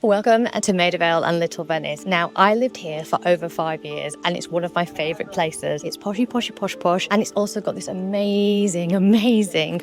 Welcome to Maida Vale and Little Venice. Now, I lived here for over 5 years and it's one of my favourite places. It's poshy, poshy, posh, posh, and it's also got this amazing,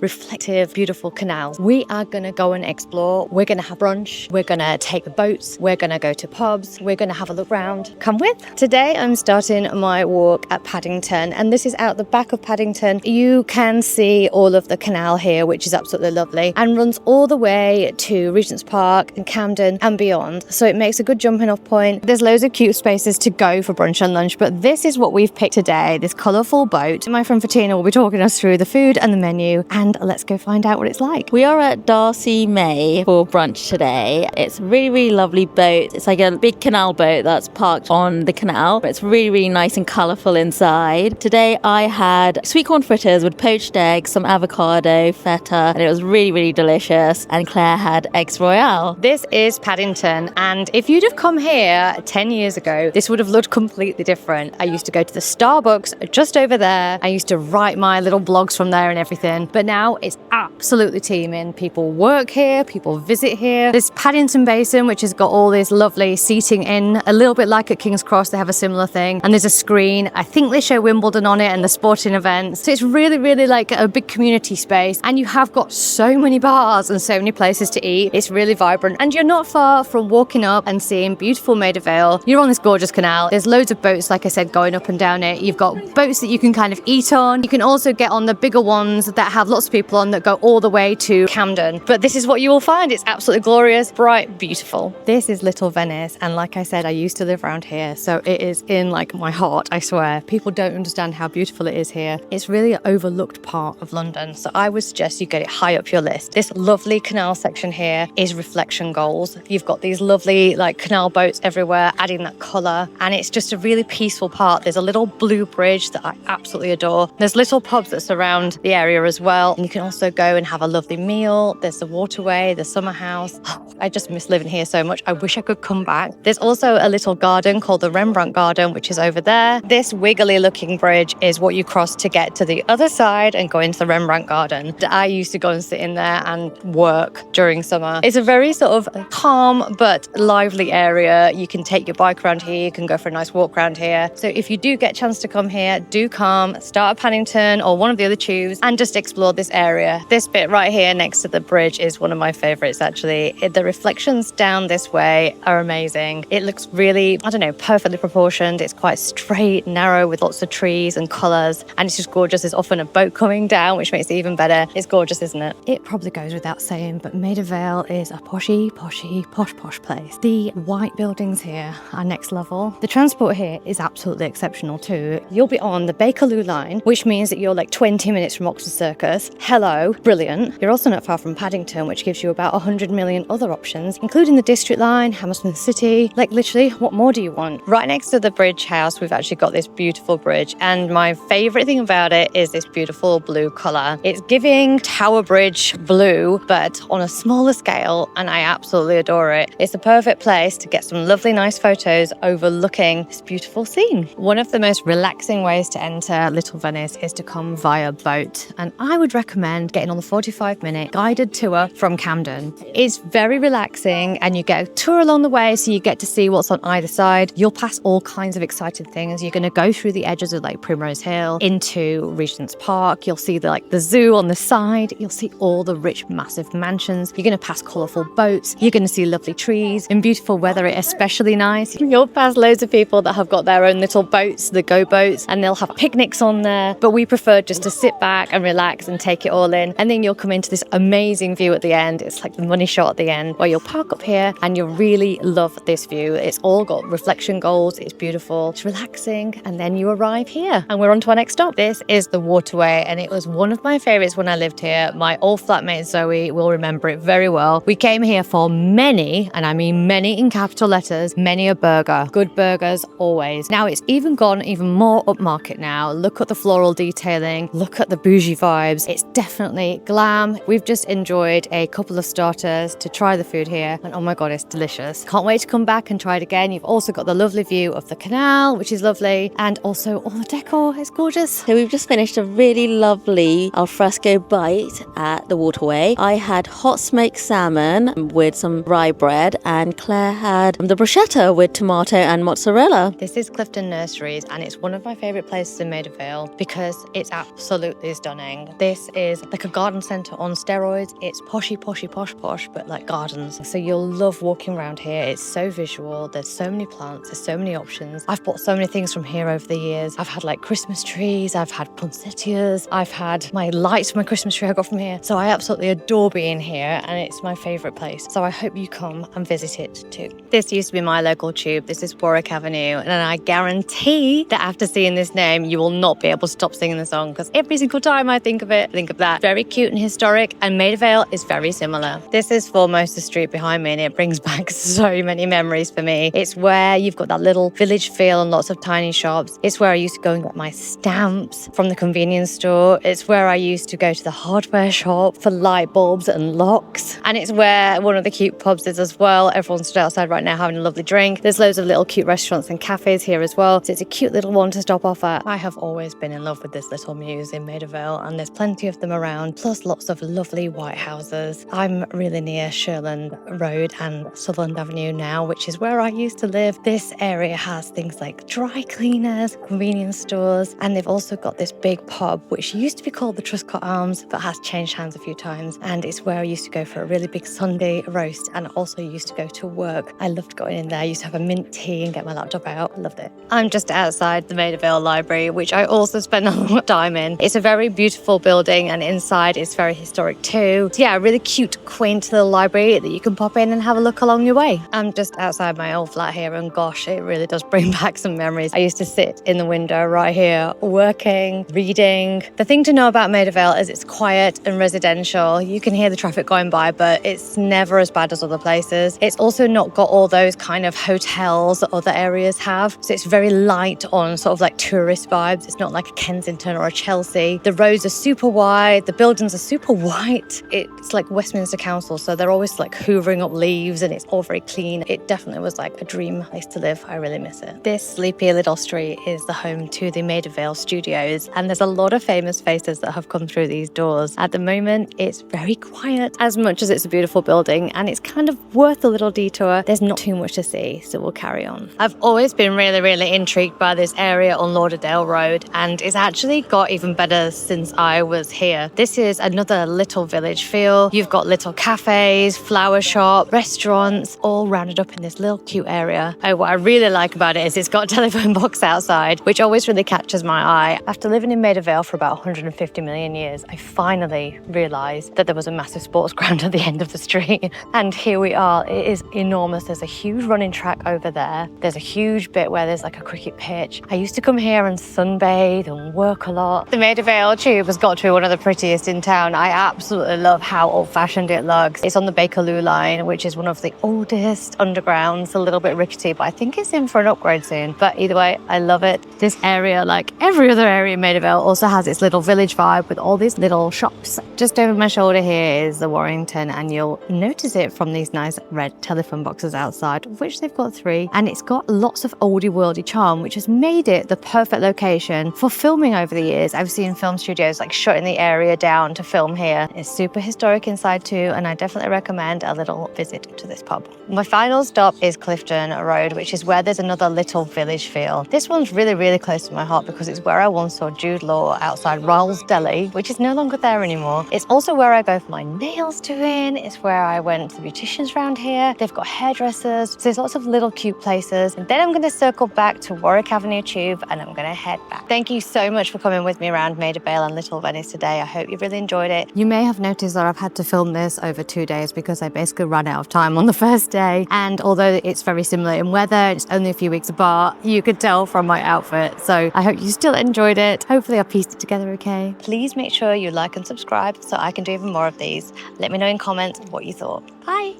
reflective, beautiful canals. We are going to go and explore. We're going to have brunch. We're going to take the boats. We're going to go to pubs. We're going to have a look round. Come with. Today, I'm starting my walk at Paddington, and this is out the back of Paddington. You can see all of the canal here, which is absolutely lovely, and runs all the way to Regent's Park and Camden and beyond. So it makes a good jumping off point. There's loads of cute spaces to go for brunch and lunch, but this is what we've picked today, this colourful boat. My friend Fatina will be talking us through the food and the menu, and let's go find out what it's like. We are at Darcie May for brunch today. It's a really lovely boat. It's like a big canal boat that's parked on the canal. It's really nice and colourful inside. Today I had sweet corn fritters with poached eggs, some avocado, feta, and it was really delicious. And Claire had eggs royale. This is Paddington, and if you'd have come here 10 years ago, this would have looked completely different. I used to go to the Starbucks just over there. I used to write my little blogs from there and everything, but now it's absolutely teeming. People work here, people visit here. There's Paddington Basin, which has got all this lovely seating in, a little bit like at King's Cross, they have a similar thing, and there's a screen. I think they show Wimbledon on it and the sporting events. So it's really like a big community space, and you have got so many bars and so many places to eat. It's really vibrant, and you're not far from walking up and seeing beautiful Maida Vale. You're on this gorgeous canal. There's loads of boats, like I said, going up and down it. You've got boats that you can kind of eat on. You can also get on the bigger ones that have lots of people on that go all the way to Camden. But this is what you will find. It's absolutely glorious, bright, beautiful. This is Little Venice, and like I said, I used to live around here, so it is in like my heart, I swear. People don't understand how beautiful it is here. It's really an overlooked part of London, so I would suggest you get it high up your list. This lovely canal section here is reflection goals. You've got these lovely like canal boats everywhere, adding that colour, and it's just a really peaceful part. There's a little blue bridge that I absolutely adore. There's little pubs that surround the area as well, and you can also go and have a lovely meal. There's the Waterway, the summer house. I just miss living here so much. I wish I could come back. There's also a little garden called the Rembrandt Garden, which is over there. This wiggly looking bridge is what you cross to get to the other side and go into the Rembrandt Garden. I used to go and sit in there and work during summer. It's a very sort of calm but lively area. You can take your bike around here, you can go for a nice walk around here. So if you do get a chance to come here, do come, start at Paddington or one of the other tubes and just explore this area. This bit right here next to the bridge is one of my favourites actually. The reflections down this way are amazing. It looks really, I don't know, perfectly proportioned. It's quite straight, narrow with lots of trees and colours, and it's just gorgeous. There's often a boat coming down, which makes it even better. It's gorgeous, isn't it? It probably goes without saying, but Maida Vale is a poshy, posh place. The white buildings here are next level. The transport here is absolutely exceptional too. You'll be on the Bakerloo line, which means that you're like 20 minutes from Oxford Circus. Hello, brilliant. You're also not far from Paddington, which gives you about 100 million other options, including the District line, Hammersmith City. Like literally, what more do you want? Right next to the bridge house, we've actually got this beautiful bridge, and my favourite thing about it is this beautiful blue colour. It's giving Tower Bridge blue, but on a smaller scale, and I absolutely adore it. It's the perfect place to get some lovely, nice photos overlooking this beautiful scene. One of the most relaxing ways to enter Little Venice is to come via boat, and I would recommend getting on the 45-minute guided tour from Camden. It's very relaxing, and you get a tour along the way, so you get to see what's on either side. You'll pass all kinds of exciting things. You're going to go through the edges of like Primrose Hill into Regent's Park. You'll see the zoo on the side. You'll see all the rich, massive mansions. You're going to pass colourful boats. You're going to see lovely trees. In beautiful weather, it's especially nice. You'll pass loads of people that have got their own little boats, the go boats, and they'll have picnics on there. But we prefer just to sit back and relax and take it all in. And then you'll come into this amazing view at the end. It's like the money shot at the end, where you'll park up here and you'll really love this view. It's all got reflection goals. It's beautiful. It's relaxing. And then you arrive here and we're on to our next stop. This is the Waterway, and it was one of my favourites when I lived here. My old flatmate Zoe will remember it very well. We came here for many, and I mean many in capital letters, many a burger. Good burgers always. Now it's even gone even more upmarket now. Look at the floral detailing. Look at the bougie vibes. It's definitely glam. We've just enjoyed a couple of starters to try the food here, and oh my god, it's delicious. Can't wait to come back and try it again. You've also got the lovely view of the canal, which is lovely, and also all the decor is gorgeous. So we've just finished a really lovely alfresco bite at the Waterway. I had hot smoked salmon with some rye bread, and Claire had the bruschetta with tomato and mozzarella. This is Clifton Nurseries, and it's one of my favourite places in Maida Vale because it's absolutely stunning. This is like a garden centre on steroids. It's poshy, posh, but like gardens. So you'll love walking around here. It's so visual. There's so many plants. There's so many options. I've bought so many things from here over the years. I've had like Christmas trees. I've had poinsettias. I've had my lights for my Christmas tree I got from here. So I absolutely adore being here, and it's my favourite place. So I hope you come and visit it too. This used to be my local tube. This is Warwick Avenue, and I guarantee that after seeing this name, you will not be able to stop singing the song, because every single time I think of it, I think of that. Very cute and historic, and Maida Vale is very similar. This is Formosa Street behind me, and it brings back so many memories for me. It's where you've got that little village feel and lots of tiny shops. It's where I used to go and get my stamps from the convenience store. It's where I used to go to the hardware shop for light bulbs and locks. And it's where one of the cute pubs is as well. Everyone's stood outside right now having a lovely drink. There's loads of little cute restaurants and cafes here as well. So it's a cute little one to stop off at. I have always been in love with this little Mews in Maida Vale, and there's plenty of them around, plus lots of lovely white houses. I'm really near Shirland Road and Sutherland Avenue now, which is where I used to live. This area has things like dry cleaners, convenience stores, and they've also got this big pub, which used to be called the Truscott Arms, but has changed hands a few times. And it's where I used to go for a really big Sunday roast, and also used to go to work. I loved going in there. I used to have a mint tea and get my laptop out. I loved it. I'm just outside the Maida Vale Library, which I also spend a lot of time in. It's a very beautiful building, and inside it's very historic too. So yeah, a really cute, quaint little library that you can pop in and have a look along your way. I'm just outside my old flat here, and gosh, it really does bring back some memories. I used to sit in the window right here, working, reading. The thing to know about Maida Vale is it's quiet and residential. You can hear the traffic going by, but it's never as bad as other places. It's also not got all those kind of hotels that other areas have. So it's very light on sort of like tourist vibes. It's not like a Kensington or a Chelsea. The roads are super wide. The buildings are super white. It's like Westminster Council, so they're always like hoovering up leaves, and it's all very clean. It definitely was like a dream place to live. I really miss it. This sleepy little street is the home to the Maida Vale Studios, and there's a lot of famous faces that have come through these doors. At the moment, it's very quiet. As much as it's a beautiful building and it's kind of worth a little detour, there's not too much to see, so we'll carry on. I've always been really intrigued by this area on Lauderdale Road, and it's actually got even better since I was here. This is another little village feel. You've got little cafes, flower shop, restaurants, all rounded up in this little cute area. Oh, what I really like about it is it's got a telephone box outside, which always really catches my eye. After living in Maida Vale for about 150 million years, I finally realised that there was a massive sports ground at the end of the street. And here we are. It is enormous. There's a huge running track over there. There's a huge bit where there's like a cricket pitch. I used to come here and sunbathe and work a lot. The Maida Vale tube has got to be one of the prettiest in town. I absolutely love how old-fashioned it looks. It's on the Bakerloo line, which is one of the oldest undergrounds, a little bit rickety, but I think it's in for an upgrade soon. But either way, I love it. This area, like every other area in Maida Vale, also has its little village vibe with all these little shops. Just over my shoulder here is the Warrington, and you'll notice it from these nice red telephone boxes outside, of which they've got 3. And it's got lots of oldie worldy charm, which has made it the perfect location for filming over the years. I've seen film studios like shutting the area down to film here. It's super historic inside too, and I definitely recommend a little visit to this pub. My final stop is Clifton Road, which is where there's another little village feel. This one's really close to my heart because it's where I once saw Jude Law outside Ryall's Deli, which is no longer there anymore. It's also where I go for my nails doing. It's where I went to the beauticians around here. They've got hairdressers. So there's lots of little cute places. And then I'm going to circle back to Warwick Avenue Tube, and I'm going to head back. Thank you so much for coming with me around Maida Vale and Little Venice today. I hope you really enjoyed it. You may have noticed that I've had to film this over 2 days because I basically ran out of time on the first day. And although it's very similar in weather, it's only a few weeks apart, you could tell from my outfit. So I hope you still enjoyed it. Hopefully I pieced it together okay. Please make sure you like and subscribe so I can do even more of these. Let me know in comments what you thought. Bye.